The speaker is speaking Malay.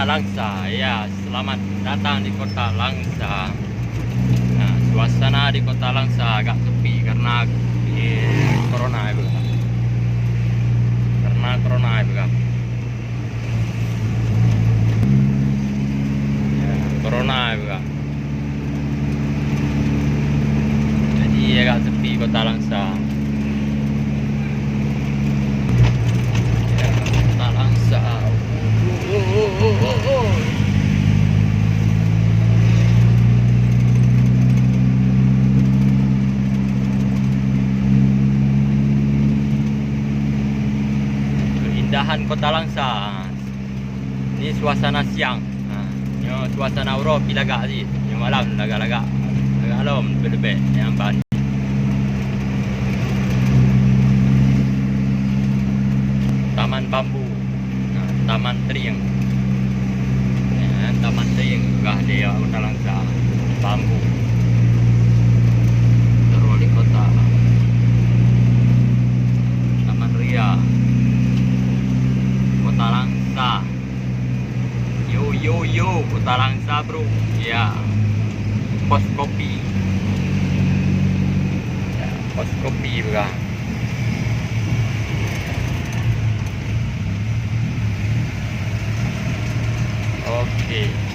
Kota Langsa. Ya, selamat datang di Kota Langsa. Nah, suasana di Kota Langsa agak sepi karena corona ya, bukan? Karena corona ya, bukan? Ya, corona ya, bukan? Jadi agak sepi Kota Langsa. Ya, Kota Langsa. Keindahan Kota Langsa. Ini suasana siang. Ini suasana Euro lagak sih. Ini malam lagak-lagak. Lagak alam lebih-lebih yang ban. Taman bambu. Taman Tering. Ya, Taman Tering juga dia Kota Langsa. Bambu. Terus kota. Taman Ria. Kota Langsa. Yo, Kota Langsa, bro. Ya. Pos kopi. Ya, pos kopi juga. Oke.